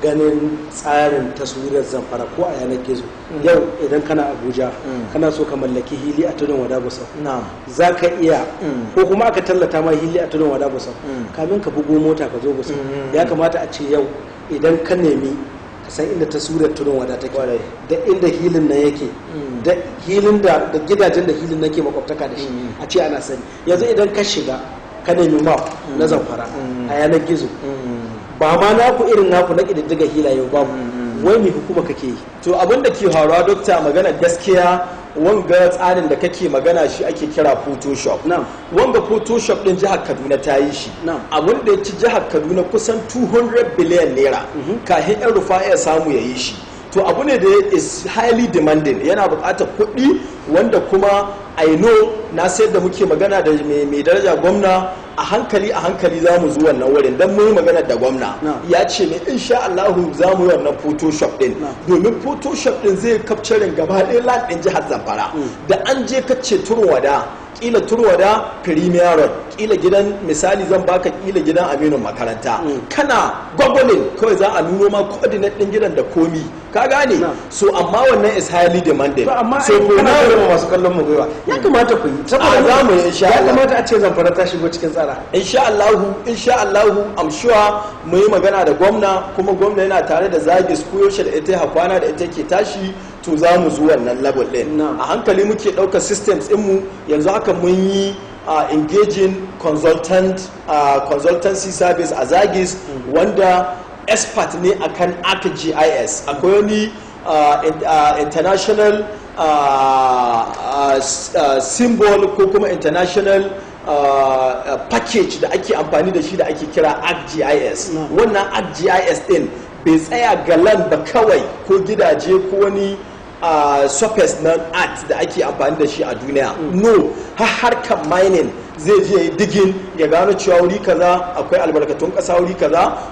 ganin tsarin taswirar Zamfara ko a yanar gizo yau idan kana Abuja kana so ka mallaki hili a tudun wada busau za ka iya ko kuma aka tallata ma hili a tudun wada busau kamin ka bugo mota ka zo busau ya kamata a ce yau idan ka nemi san inda taswirar tudun wada take da inda hilin nan yake da hilin da gidajen da hilin nake makwabtaka da shi a ce ana sani yanzu idan ka shiga ka nemi map na Zamfara a yanar gizo ba ma naku irin naku na ƙididdiga hilaye babu wai mai hukuma kake yi to abin da ke faruwa dokta magana gaskiya wanga tsarin da kake magana shi ake kira photoshop wanga photoshop din jihar Kaduna ta yi shi abin da ya ci jihar Kaduna kusan 200 biliyan naira kafin yan rufa ya samu ya yi shi to abu ne da is highly demanding yana buƙatar kuɗi wanda kuma I know na sayar da muke magana da mai daraja gwamna a hankali za mu zuwa wannan wurin don mun yi magana da gwamna ya ce mai insha Allahu za mu yi wannan photoshop din domin photoshop din zai capturing gaba ɗaya land ɗin jihar Zamfara da an je kace Turwada kila Turwada Premier Road kila gidan misali zan baka kila gidan Aminu makaranta kana googling kawai za a nuno ma coordinate din gidan da komi ka gane so amma wannan is highly demanded so kana da masu kallon mu gwiwa ya kamata ku yi saboda za mu yi insha Allah ya kamata a ce Zamfara ta shigo cikin tsara insha Allah I'm sure mu yi magana da gwamna kuma gwamna yana tare da Zagis koyaushe da ita hakwana da ita ke tashi to za mu zuwa wannan level din a hankali muke ɗaukar systems mu yanzu haka mun yi engaging consultancy service a Zagis wanda expert ne akan ArcGIS akwai wani international symbol ko kuma international package da ake amfani da shi da ake kira ArcGIS wannan ArcGIS din bai tsaya ga land ba kawai ko gidaje ko wani surface na art da ake amfani da shi a duniya no harkar mining zai je digin ya gano cewa wuri kaza akwai albarkatun kasa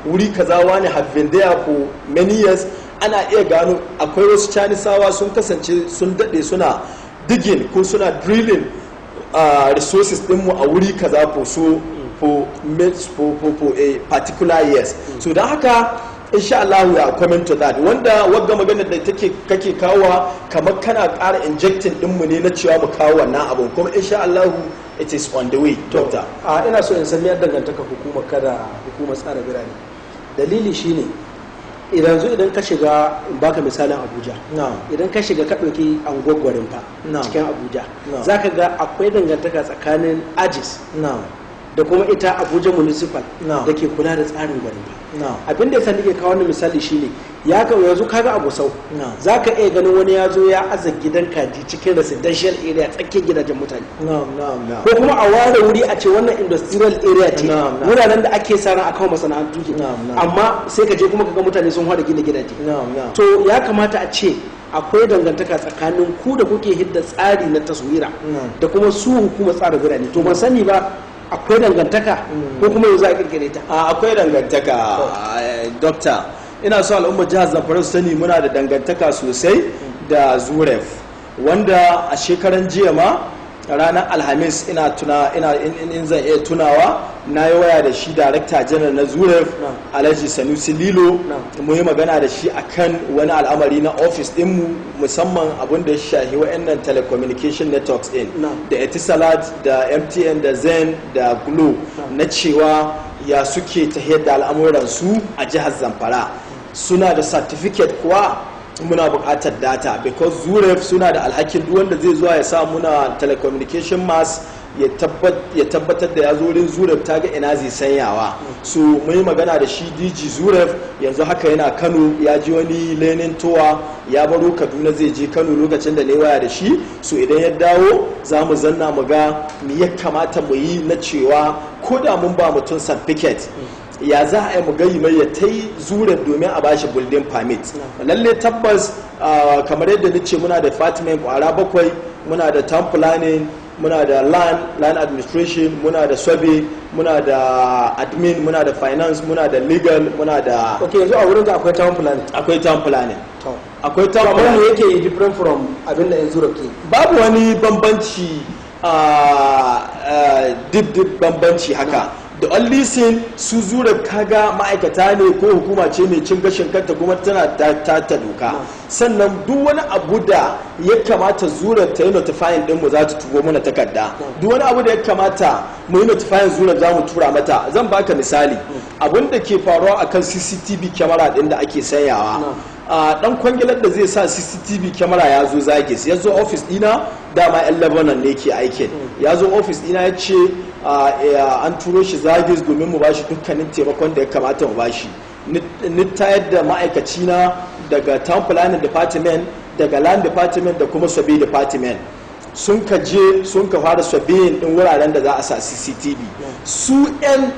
wuri kaza wani have been there for many years ana iya gano akwai wasu Canisawa sun kasance sun dade suna digin ko suna drilling resources dinmu a wuri kaza for a particular years so don haka insha Allah we are coming to that wanda wagga magana da kake kawowa kamar kana ƙara injecting dinmu ne na cewa mu kawo wannan abun kuma insha Allah it is on the way doctor ina so in san me dangantaka hukumar kada hukumar tsara birane dalili shine idan ka shiga baka misalin Abuja idan ka shiga ka ɗauki anguwar Gwarinfa cikin Abuja zaka ga akwai dangantaka tsakanin Ajis da kuma ita Abuja Municipal da ke kula da tsarin Gwarinfa. Abin da ya sani ke kawo wani misali shine yanzu kaga a Gusau za ka iya ganin wani ya zo ya aza gidan kaji cikin residential area tsakiyar gidajen mutane ko kuma a ware wuri a ce wannan industrial area ce wuraren da ake sa ran a kawo masana'antu ke amma sai ka je kuma ka ga mutane sun fara gina gidaje to ya kamata a ce akwai dangantaka tsakanin ku da kuke hidda tsari na taswira da kuma su hukumar tsara birane to ban sani ba akwai dangantaka ko kuma yanzu a kirkire ta akwai dangantaka doctor ina so al'ummar jihar Zamfara su sani muna da dangantaka sosai da Zuref wanda a shekaran jiya ma ranar Alhamis in zan iya tunawa na yi waya da shi Darakta Janar na Zuref Alhaji Sanusi Lilo mu yi magana da shi akan wani al'amari na ofis dinmu musamman abin da ya shahi wa'annan telecommunication networks din da Etisalat da MTN da Zen da Glo na cewa ya suke tahiyar da al'amuransu a jihar Zamfara suna da certificate kuwa muna buƙatar data because Zuref suna da alhakin duk wanda zai zuwa ya sa muna telecommunication mass ya tabbatar da ya zo wurin Zuref ta ga ina zai sanyawa so mun yi magana da shi DG Zuref yanzu haka yana Kano ya ji wani lenin towa ya baro Kaduna zai je Kano lokacin da ne waya da shi so idan ya dawo za mu zanna mu ga me ya kamata mu yi na cewa ko da mun ba mutum certificate ya za a yi mu gayi mai ya ta yi Zuref domin a bashi building permit lalle tabbas kamar yadda ni ce muna da department kwara 7 muna da town planning muna da land administration muna da survey muna da admin muna da finance muna da legal muna da yanzu a wurin da akwai town planning akwai town planning yake different from abin da yanzu ke babu wani bambanci deep bambanci haka da only thing su Zuref kaga ma'aikata ne ko hukuma ce mai cin gashin kanta kuma tana ta doka sannan duk wani abu da ya kamata Zuref ta yi notifying din mu za ta tugo mana takarda duk wani abu da ya kamata mu yi notifying Zuref za mu tura mata zan baka misali abin da ke faruwa akan CCTV camera din da ake sayawa dan kwangilar da zai sa CCTV camera ya zo Zagis ya zo office dina dama 'yan Lebanon ne ke aikin ya zo office dina ya ce an turo shi Zagis domin mu bashi dukkanin taimakon da ya kamata mu bashi ni tayar da ma'aikaci na daga town planning department daga land department da kuma survey department sun ka fara surveying din wuraren da za a sa CCTV su 'yan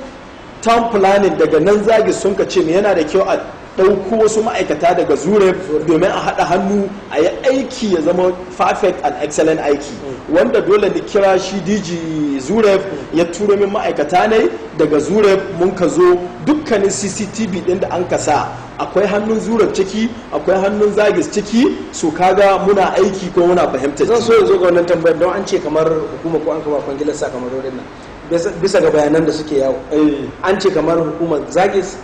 town planning daga nan Zagis sun ka ce me yana da kyau a ɗauko wasu ma'aikata daga Zuref domin a haɗa hannu a yi aiki ya zama perfect and excellent aiki wanda dole ni kira shi DG Zuref ya turo min ma'aikata ne daga Zuref mun ka zo dukkanin CCTV ɗin da an kasa akwai hannun Zuref ciki akwai hannun Zagis ciki so kaga muna aiki ko muna fahimtar zan so ya zo ga wannan tambayar don an ce kamar hukuma ko an kama kwangilar sakamarorin nan bisa ga bayanan da suke yawo an ce kamar hukumar Zagis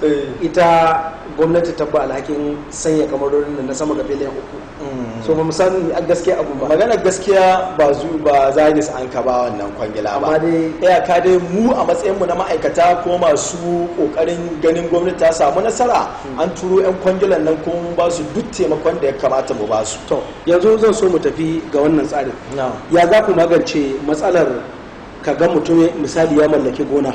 ita gwamnati ta ba alhakin sanya kamarorin nan na sama ga biliyan 3 so ba mu san a gaskiya abu ba magana gaskiya ba Zagis an ka ba wannan kwangila ba amma dai iyaka dai mu a matsayin mu na ma'aikata ko masu kokarin ganin gwamnati ta samu nasara an turo yan kwangilan nan kuma mun ba su duk taimakon da ya kamata mu ba su to yanzu zan so mu tafi ga wannan tsarin ya za ku magance matsalar ka ga mutum misali ya mallaki gona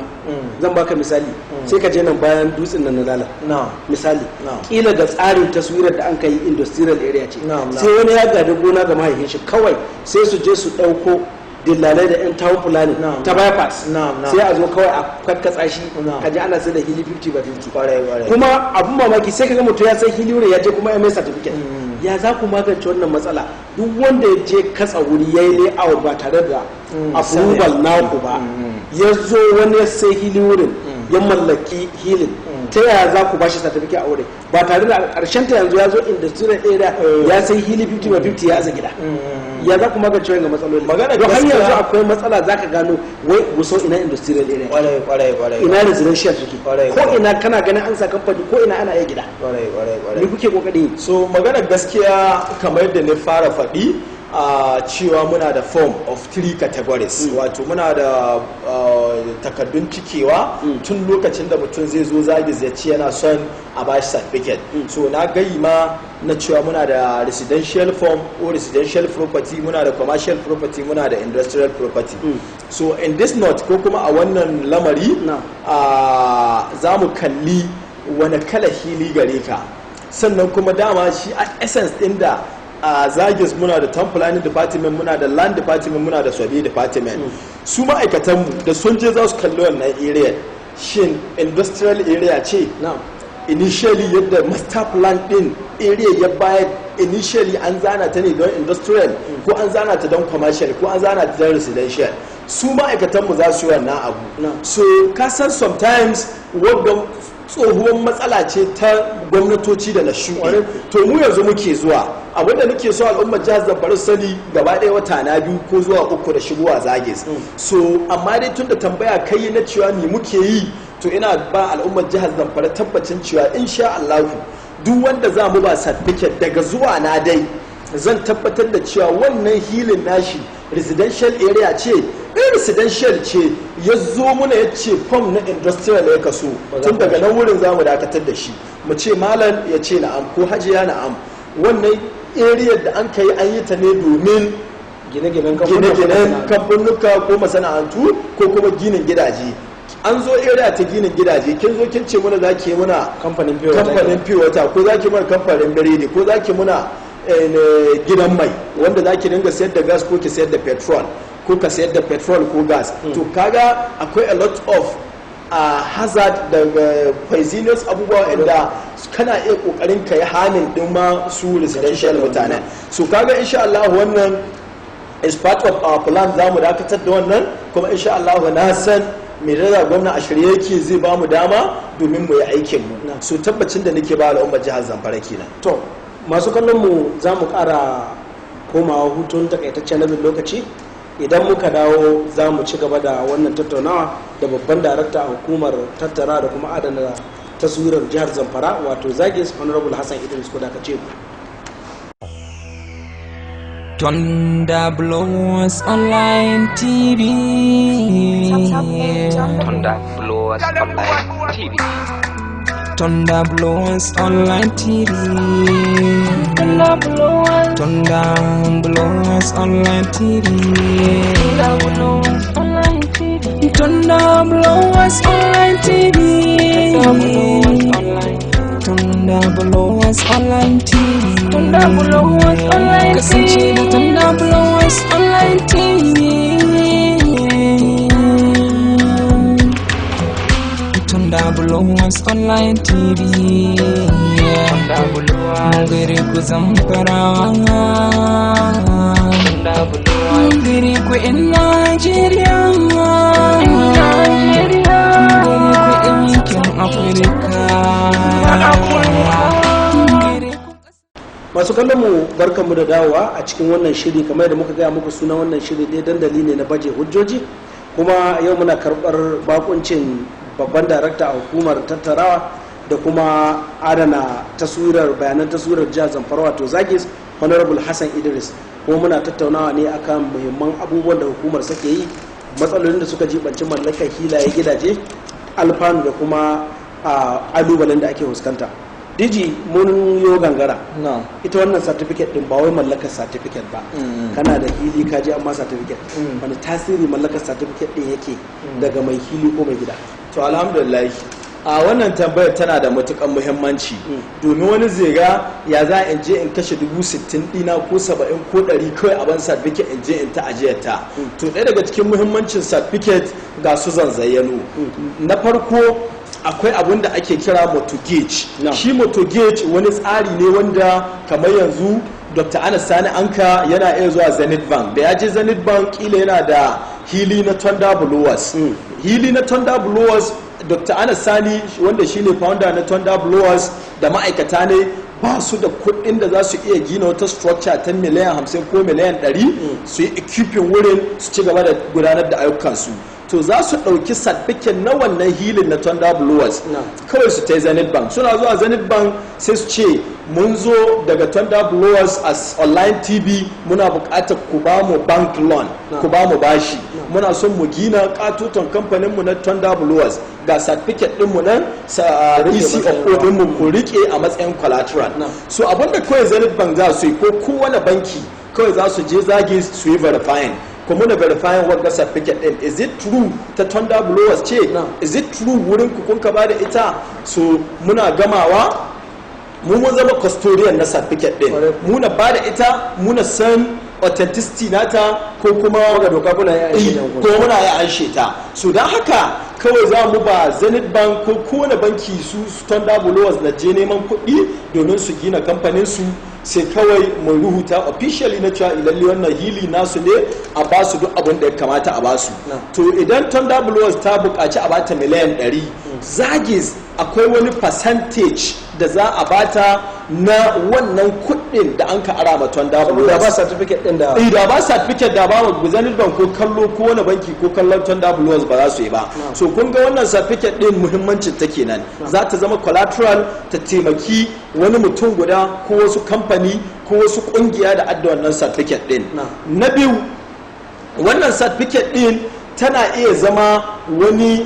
zan baka misali sai ka je nan bayan dutsen nan na lala misali kila da tsarin taswirar da an kai industrial area ce sai wani ya gada gona ga mahaifin shi kawai sai su je su dauko dillalai da yan town planning ta bypass sai a zo kawai a kwakkatsa shi ka ji ana sai da hili 50 by 50 kuma abun mamaki sai ka ga mutum ya sai hili wuri ya je kuma ya mai certificate ya za ku magance wannan matsala duk wanda ya je katsa wuri ya yi layout ba tare da approval naku ba ya zo wani ya sai hili wurin ya mallaki hilin ta yaya za ku bashi certificate a wurin ba tare da karshen ta yanzu ya zo industrial area ya sai hili 50 by 50 ya aza gida ya za ku magance wannan matsaloli don har yanzu akwai matsala za ka gano wai guso ina industrial area kwarai ina residential take ko ina kana ganin an sa kamfani ko ina ana iya gida kwarai ni kuke kokari so magana gaskiya kamar yadda na fara faɗi cewa muna da form of 3 categories wato muna da takaddun cikewa tun lokacin da mutum zai zo zagis ya ce yana son a bashi certificate so na gayi ma na cewa muna da residential form or residential property, muna da commercial property, muna da industrial property. So in this note ko kuma a wannan lamari za mu kalli wani kala hili gare ka, sannan kuma dama shi a essence din da zagis muna da town planning department, muna da land department, muna da survey department. Su ma'aikatanmu da sun je za su kalli wannan area, shin industrial area ce? Initially yadda master plan din area ya bayar initially an zana ta ne don industrial ko an zana ta don commercial ko an zana ta don residential. Su ma'aikatanmu za su yi wannan abu. So kasan sometimes wadda tsohuwar matsala ce ta gwamnatoci da na shuɗe, to mu yanzu muke zuwa abinda nake so al'ummar jihar Zamfara sani gaba ɗaya wata na 2 ko zuwa 3 da shigowa zagis. So amma dai tun da tambaya kai na cewa ni muke yi, to ina ba al'ummar jihar Zamfara tabbacin cewa insha Allah duk wanda za mu ba certificate daga zuwa na dai zan tabbatar da cewa wannan hilin nashi residential area ce, in residential ce ya zo muna ya ce form na industrial ya kaso, tun daga nan wurin za mu dakatar da shi mu ce malam ya ce na'am ko hajiya na'am, wannan area da an kai an yi ta ne domin gine-ginen kamfanuka ko masana'antu ko kuma ginin gidaje. An zo area ta ginin gidaje, kin zo kin ce muna za ki muna kamfanin pure water ko za ki muna kamfanin biredi ko za ki muna gidan mai wanda za ki dinga sayar da gas ko ki sayar da petrol ko ka sayar da petrol ko gas. To kaga akwai a lot of hazard daga poisonous abubuwa inda kana iya kokarin ka yi hanin din ma su residential mutane. So kaga insha Allah wannan is part of our plan, za mu dakatar da wannan kuma insha Allah na san mai rada gwamna a shirye yake zai ba mu dama domin mu yi aikin mu. So tabbacin da nake ba al'ummar jihar Zamfara kenan. To masu kallon mu za mu ƙara komawa hutun takaitaccen rabin lokaci, idan muka dawo za mu ci gaba da wannan tattaunawa da babban darakta a hukumar tattara da kuma adana taswirar jihar Zamfara wato Zagis Honorable Hassan Idris ko da ka ce ku. Thunder Blowers Online TV. Thunder Blowers Online TV. Thunder Blowers Online TV. Thunder Blowers Online TV. Thunder Blowers Online TV. Thunder Blowers Online TV. Thunder Blowers Online TV. Kasance da Thunder Blowers Online TV. Thunder Blowers Online TV. Thunder Blowers. Gare ku Zamfara. Thunder Blowers. Gare ku 'yan Najeriya. Gare ku 'yan yankin Afirka. Masu kallon mu barkanmu da dawowa a cikin wannan shiri, kamar da muka gaya muku suna wannan shiri dai dandali ne na baje hujjoji, kuma yau muna karɓar bakuncin babban darakta a hukumar tattarawa da kuma adana bayanan taswirar jihar Zamfara wato Zagis Honorable Hassan Idris, kuma muna tattaunawa ne akan muhimman abubuwan da hukumar suke yi, matsalolin da suka jibanci mallakar hilaye gidaje, alfanu da kuma alubalen da ake fuskanta. Diji mun yo gangara ita wannan certificate din ba wai mallakar certificate ba, kana da hili ka je amma certificate wani tasiri mallakar certificate din yake daga mai hili ko mai gida? To alhamdulillah a wannan tambayar tana da matukan muhimmanci domin wani zai ga ya za in je in kashe 60,000 dina ko 70 ko 100 kawai a ban certificate in je in ta ajiyarta. To ɗaya daga cikin muhimmancin certificate ga su zanzayyano. Na farko akwai abin da ake kira mortgage. Shi mortgage wani tsari ne wanda kamar yanzu Dr. Anas Sani Anka yana iya zuwa Zenith Bank, da ya je Zenith Bank kila yana da hili na Thunder Blowers. Hili na Thunder Blowers, Dr. Anas Sani wanda shine founder na Thunder Blowers da ma'aikata ne ba su da kuɗin da za su iya gina wata structure ta miliyan 50 ko miliyan 100 su yi equipping wurin su ci gaba da gudanar da ayyukansu. to za su ɗauki certificate na wannan hilin na Thunder Blowers kawai su ta yi Zenith Bank. Suna zuwa Zenith Bank sai su ce mun zo daga Thunder Blowers as online TV muna buƙatar ku ba mu bank loan, ku ba mu bashi, muna son mu gina katoton kamfanin mu na Thunder Blowers, ga certificate din mu nan ECFO din mu ku rike a matsayin collateral. So abinda kawai Zenith Bank za su yi ko kowane banki kawai za su je zagi su yi verifying, kuma muna verifying wanga certificate din, is it true ta Thunder Blowers ce, is it true wurin ku kun ka bada ita. So muna gamawa mu mun zama custodian na certificate din, muna bada ita, muna san authenticity nata ko kuma doka kuna yi ko muna yi anshe ta. So don haka kawai za mu ba Zenith Bank ko kowane banki su Thunder Blowers na je neman kuɗi domin su gina kamfanin su, sai kawai mu rubuta officially na cewa lalle wannan hili nasu ne, a ba su duk abin da ya kamata a ba su. To idan Thunder Blowers ta buƙaci a bata miliyan 100, Zagis akwai wani percentage da za a bata na wannan kuɗin da an ka ara ma Thunder Blowers. Da ba certificate din da ba certificate da ba mu Zenith Bank ko kallo ko wani banki ko kallon Thunder Blowers ba za su yi ba. So kun ga wannan certificate din muhimmancin ta kenan, za ta zama collateral ta taimaki wani mutum guda ko wasu kamfani ko wasu kungiya da adda wannan certificate din. Na biyu, wannan certificate din tana iya zama wani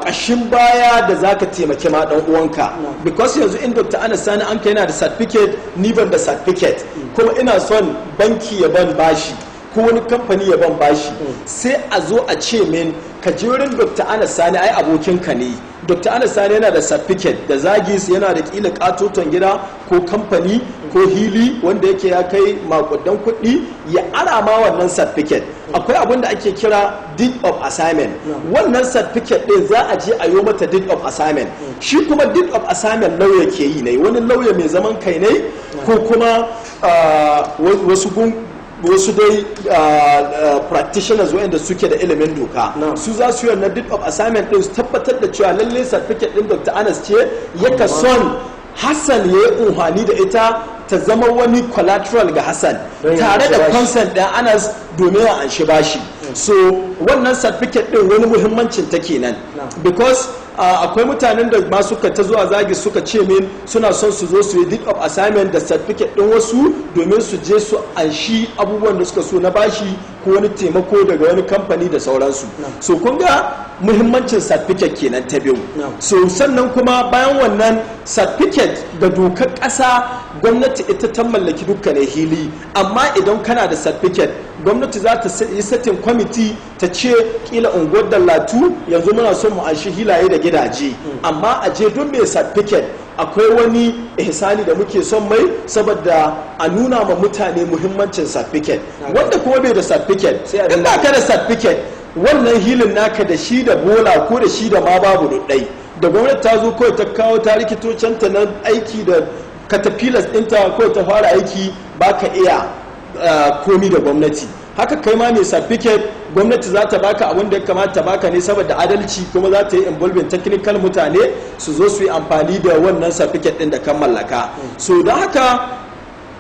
ƙashin baya da za ka taimake ma ɗan uwanka, because yanzu in Dr. Anas Sani an kai yana da certificate, ni ban da certificate, kuma ina son banki ya ban bashi ko wani kamfani ya ban bashi, sai a zo a ce min ka je wurin Dr. Anas Sani, ai abokinka ne. Dr. Anas Sani yana da certificate da Zagis yana da kila katoton gida ko kamfani ko hili wanda yake ya kai makudan kuɗi, ya ara ma wannan certificate. Akwai abin da ake kira deed of assignment. Wannan certificate ɗin za a je a yi mata deed of assignment. Shi kuma deed of assignment lauya ke yi ne, wani lauya mai zaman kai ne ko kuma wasu dai practitioners wanda suke da ilimin doka, su za su yi wannan deed of assignment din su tabbatar da cewa lalle certificate din Dr. Anas ce yaka son Hassan ya yi unhani da ita ta zama wani collateral ga Hassan tare da consent ɗin Anas domin a anshi bashi. So wannan certificate din wani muhimmancin ta kenan, because akwai mutanen da ma suka ta zuwa Zagi suka ce min suna son su zo su yi deed of assignment da certificate din wasu domin su je su anshi abubuwan da suka so na bashi ko wani taimako daga wani kamfani da sauransu. So kun ga muhimmancin certificate kenan ta biyu. So sannan kuma bayan wannan certificate ga dokar ƙasa, gwamnati ita ta mallaki dukkanin hili, amma idan kana da certificate gwamnati za ta yi setting committee ta ce kila unguwar Dallatu yanzu muna son mu anshi hilaye da gidaje, amma a je don mai certificate akwai wani ihsani da muke son mai saboda a nuna ma mutane muhimmancin certificate. Wanda kuma bai da certificate, in ba ka da certificate, wannan hilin naka da shi da bola ko da shi da ma babu duɗai, da gwamnati ta zo kawai ta kawo ta rikitocenta na aiki da caterpillars ɗinta kawai ta fara aiki, ba ka iya komi da gwamnati. Haka kai ma mai certificate, gwamnati za ta baka abin da ya kamata ta baka ne saboda adalci, kuma za ta yi involving technical mutane su zo su yi amfani da wannan certificate din da kan mallaka. So don haka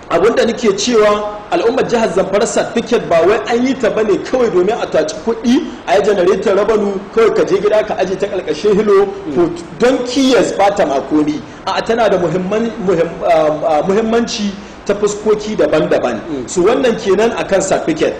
abin da nake cewa al'ummar jihar Zamfara certificate ba wai an yi ta bane kawai domin a taci kuɗi a yi generator rabanu kawai ka je gida ka aje ta ƙarƙashin hilo ko don kiyas ba ta makomi. A tana da muhimmanci ta fuskoki daban-daban. Su wannan kenan akan certificate.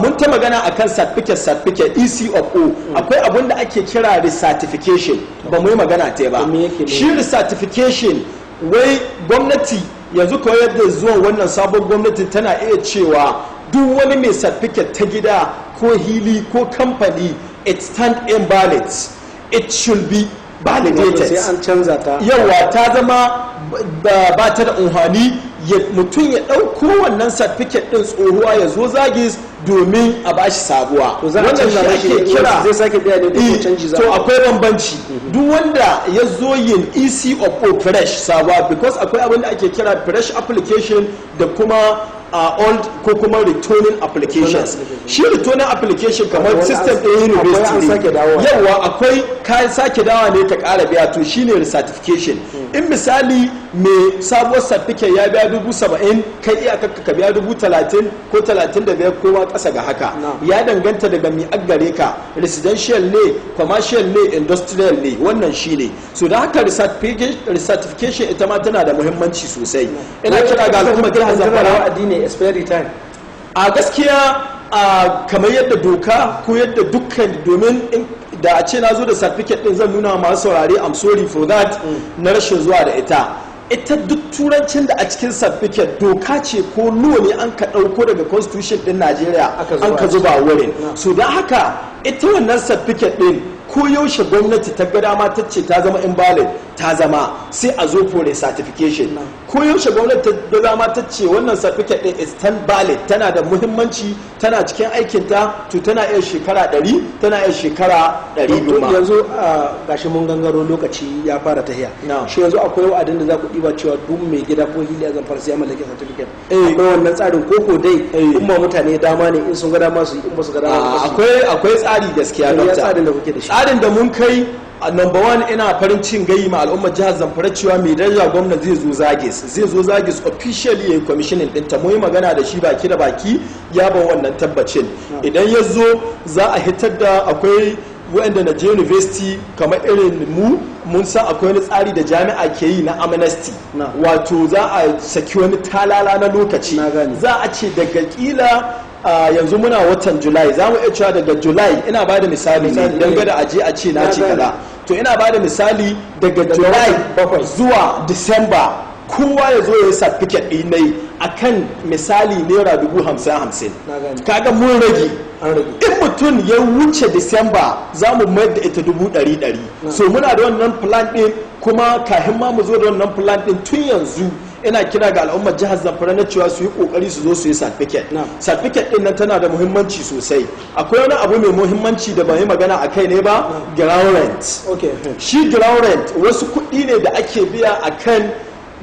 Mun ta magana akan certificate ECFO. Akwai abin da ake kira recertification, ba mu yi magana ta ba. Shi recertification wai gwamnati yanzu kawai yadda zuwa wannan sabon gwamnati tana iya cewa duk wani mai certificate ta gida ko hili ko kamfani, it stand invalid, it should be validated. Sai an canza ta. Yawa ta zama ba ta da unhani, mutum ya ɗauko wannan certificate ɗin tsohuwa ya zo Zagis domin a bashi sabuwa. Wannan shi ake kira zai sake biya ne ko canji za. To akwai bambanci. Duk wanda ya zo yin ECFO fresh sabuwa, because akwai abin da ake kira fresh application da kuma old ko kuma returning applications. Shi returning application kamar system ɗin university ne. Yawa akwai kayan sake dawa ne ka ƙara biya, to shine recertification. In misali mai sabuwar certificate ya biya 70,000 kai iyakarka ka biya 30,000 ko 35 ko ma ƙasa ga haka ya danganta daga mi aggare ka residential ne commercial ne industrial ne wannan shi ne so da haka recertification ita ma tana da muhimmanci sosai ina kira ga al'ummar jihar Zamfara addini expiry time a gaskiya kamar yadda doka ko yadda dukkan domin da a ce na zo da certificate din zan nuna masu saurare I'm sorry for that na rashin zuwa da ita duk turancin da a cikin certificate doka ce ko law ne an ka ɗauko daga constitution din Najeriya an ka zuba wurin so don haka ita wannan certificate din ko yaushe gwamnati ta ga dama ta ce ta zama invalid ta zama sai a zo for certification ko yaushe gwamnati ta ga dama ta ce wannan certificate din is stand valid tana da muhimmanci tana cikin aikin ta to tana iya shekara 100 tana iya shekara 100 yanzu gashi mun gangaro lokaci ya fara tahiya shi yanzu akwai wa'adin da za ku diba cewa duk mai gida ko hili a Zamfara sai ya mallaki certificate akwai wannan tsarin koko dai kuma mutane dama ne in sun ga dama su in ba su ga dama akwai tsari gaskiya doctor tsarin da kuke da shi tsarin da mun kai number one ina farin cin gayi ma al'ummar jihar Zamfara cewa mai daraja gwamna zai zo zagis officially ya yi commissioning ɗinta mu yi magana da shi baki da baki ya ban wannan tabbacin idan ya zo za a hitar da akwai wa'anda na je university kamar irin mun san akwai wani tsari da jami'a ke yi na amnesty wato za a saki wani talala na lokaci za a ce daga kila yanzu muna watan July za mu iya cewa daga July ina ba da misali ne don gada aje a ce na ce kaza to ina ba da misali daga July zuwa December kowa ya zo ya yi certificate ɗinai a kan misali naira 50,000 kaga mun rage in mutum ya wuce December za mu mayar da ita 100,000 so muna da wannan plan ɗin kuma kahin ma mu zo da wannan plan ɗin tun yanzu ina kira ga al'ummar jihar Zamfara na cewa su yi kokari su zo su yi certificate din nan tana da muhimmanci sosai akwai wani abu mai muhimmanci da ban yi magana a kai ne ba ground rent shi ground rent wasu kuɗi ne da ake biya akan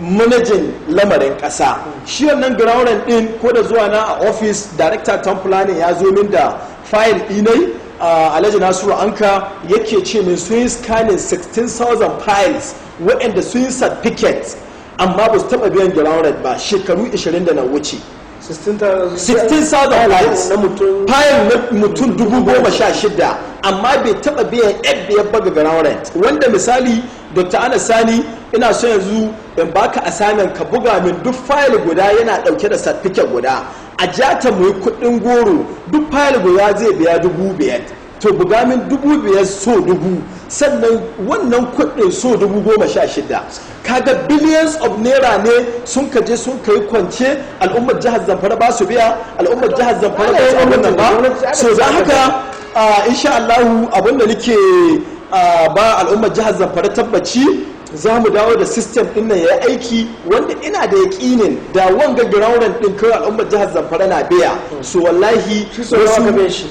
manajin lamarin ƙasa shi wannan ground rent din ko da zuwa na a office director town planning ya zo min da file ɗinai Alhaji Nasiru Anka yake ce min sun yi scanning 16,000 files waɗanda sun yi certificate amma ba su taba biyan ground rent ba shekaru 20 da na wuce 16,000 files na mutum 16,000 amma bai taba biyan biyar baga ground rent wanda misali Dr. Anas Sani ina so yanzu in baka assignment ka buga min duk file guda yana dauke da certificate guda a jata mu yi kudin goro duk file guda zai biya 5,000 to buga min 5,000 so 1,000 sannan wannan kudin so 16,000 kaga billions of naira ne sun kaje sun kai kwance al'ummar jihar Zamfara ba su biya al'ummar jihar Zamfara ba su abin ba so da haka insha Allah abinda nake ba al'ummar jihar Zamfara tabbaci za mu dawo da system din nan ya aiki wanda ina da yaƙinin da wanga ground rent din kawai al'ummar jihar Zamfara na biya so wallahi wasu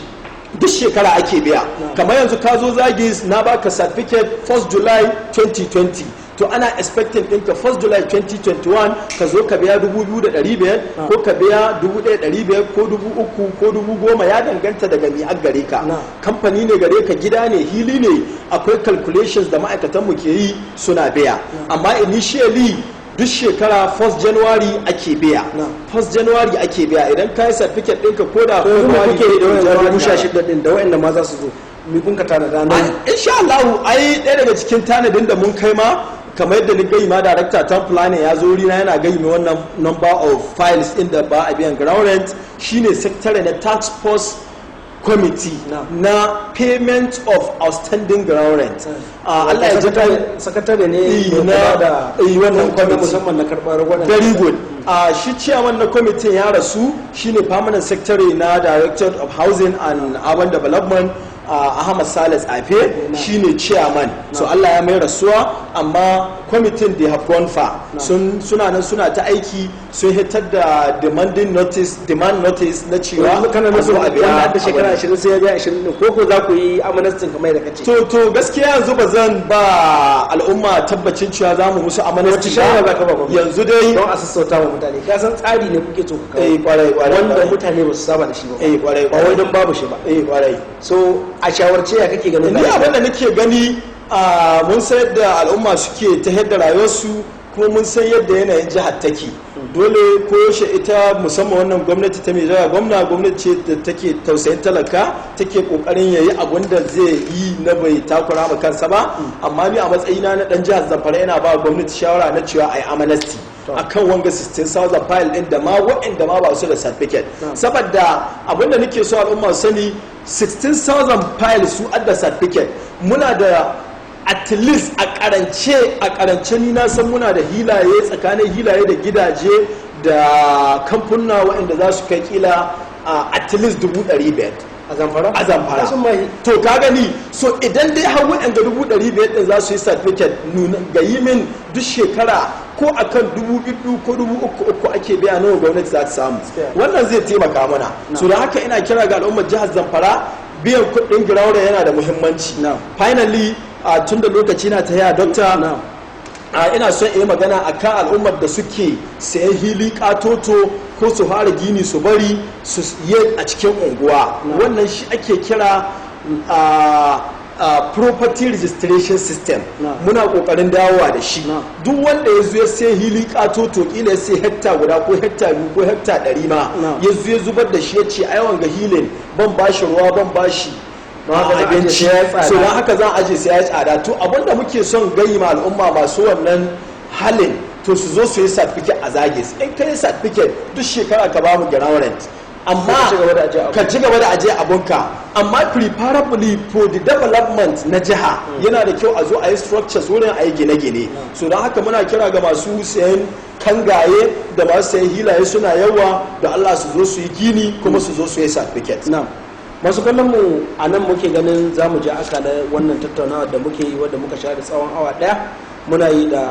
duk shekara ake biya kamar yanzu ka zo zagis na baka certificate 1st July 2020 to ana expecting ɗinka 1st July 2021 ka zo ka biya 2,500 ko ka biya 1,500 ko 3,000 ko 10,000 ya danganta daga mi gare ka kamfani ne gare ka gida ne hili ne akwai calculations da ma'aikatanmu ke yi suna biya amma initially duk shekara 1st January ake biya 1st January ake biya idan ka yi certificate ɗinka ko da February da 16 din da waɗanda ma za su zo mi kun ka tanada nan insha Allah ai ɗaya daga cikin tanadin da mun kai ma kamar yadda ni gai ma director town planning ya zo rina yana gai mai wannan number of files din da ba a biyan ground rent shine secretary na task force committee na payment of outstanding ground rent Allah ya ji sakatare ne na wannan committee musamman na karbar wannan very good shi chairman na committee ya rasu shine permanent secretary na director of housing and urban development Ahmad Salis Afe shine chairman so Allah ya mai rasuwa amma kwamitin da have gone far suna nan suna ta aiki sun hitar da demand notice na cewa kana nasu a biya da shekara 20 sai ya biya 20 din ko za ku yi amanastin kamar da kace to gaskiya yanzu ba zan ba al'umma tabbacin cewa za mu musu amanastin ba yanzu dai don a sassauta wa mutane ka san tsari ne kuke so ku kawo kwarai wanda mutane ba su saba da shi ba kwarai ba wai don babu shi ba kwarai so a shawarce ya kake ganin ni abin da nake gani mun sayar da al'umma suke ta yadda rayuwarsu kuma mun san yadda yanayin jihar take dole ko yaushe ita musamman wannan gwamnati ta mai jira gwamnati ce da take tausayin talaka take kokarin yayi abun da zai yi na bai takura ma kansa ba amma ni a matsayina na dan jihar Zamfara yana ba gwamnati shawara na cewa ai amnesty akan wanga 16,000 file din da ma waɗanda ma ba su da certificate saboda abinda nake so al'umma sani 16,000 file su adda certificate muna da at least a karance ni na san muna da hilaye tsakanin hilaye da gidaje da kamfuna waɗanda za su kai kila at least 500,000 a zamfara to ka gani so idan dai har waɗanda 500,000 din za su yi certificate ga yi min duk shekara ko akan 2,000 ko 3,000 ake biya nawa gwamnati za ta samu wannan zai taimaka mana so da haka ina kira ga al'ummar jihar Zamfara biyan kuɗin girawar yana da muhimmanci finally tun da lokaci na ta yaya dokta ina son yi magana akan al'ummar da suke sayan hili katoto ko su fara gini su bari su yi a cikin unguwa wannan shi ake kira property registration system muna kokarin dawowa da shi duk wanda ya zo ya sai hili katoto kila ya sai hekta guda ko hekta 2 ko hekta 100 ma ya zo ya zubar da shi ya ce aiwan ga hilin ban bashi ruwa ban bashi abinci so don haka za a aje sai ya tsada to abinda muke son gayi ma al'umma masu wannan halin to su zo su yi certificate a zagis in ka yi certificate duk shekara ka ba mu warrant amma ka ci gaba da aje abunka amma preferably for the development na jiha yana da kyau a zo a yi structures wurin a yi gine-gine so don haka muna kira ga masu sayan kangaye da masu sayan hilaye suna yawa da Allah su zo su yi gini kuma su zo su yi certificate masu kallon mu a nan muke ganin za mu ji aka da wannan tattaunawa da muke yi wadda muka share tsawon awa daya muna yi da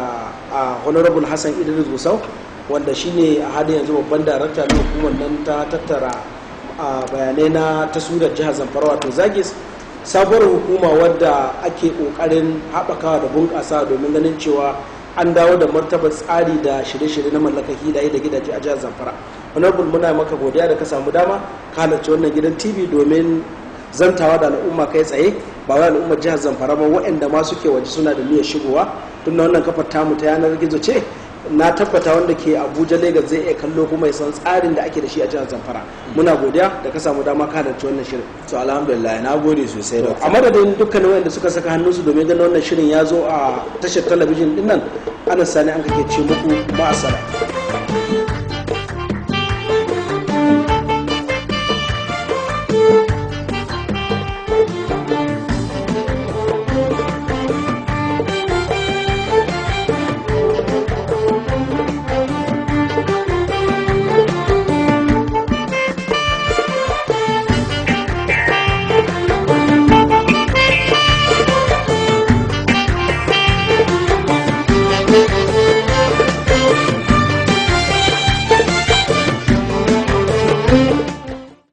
honorable Hassan Idris Gusau wanda shine a halin yanzu babban darakta na hukumar nan ta tattara bayanai na taswirar jihar Zamfara wato Zagis sabuwar hukuma wadda ake kokarin haɓakawa da bunƙasa domin ganin cewa an dawo da martabar tsari da shirye-shirye na mallakar hilaye da gidaje a jihar Zamfara. Honorable muna maka godiya da ka samu dama ka halarci wannan gidan TV domin zantawa da al'umma kai tsaye ba wai al'ummar jihar Zamfara ba waɗanda ma suke waje suna da niyyar shigowa tun da wannan kafar tamu ta yanar gizo ce na tabbata wanda ke Abuja Lagos zai iya kallo kuma ya san tsarin da ake da shi a jihar Zamfara. Muna godiya da ka samu dama ka halarci wannan shirin. To alhamdulillah na gode sosai da a madadin dukkanin wanda suka saka hannunsu domin ganin wannan shirin ya zo a tashar talabijin din nan ana sani an kake ce muku ma'asara. Thank you.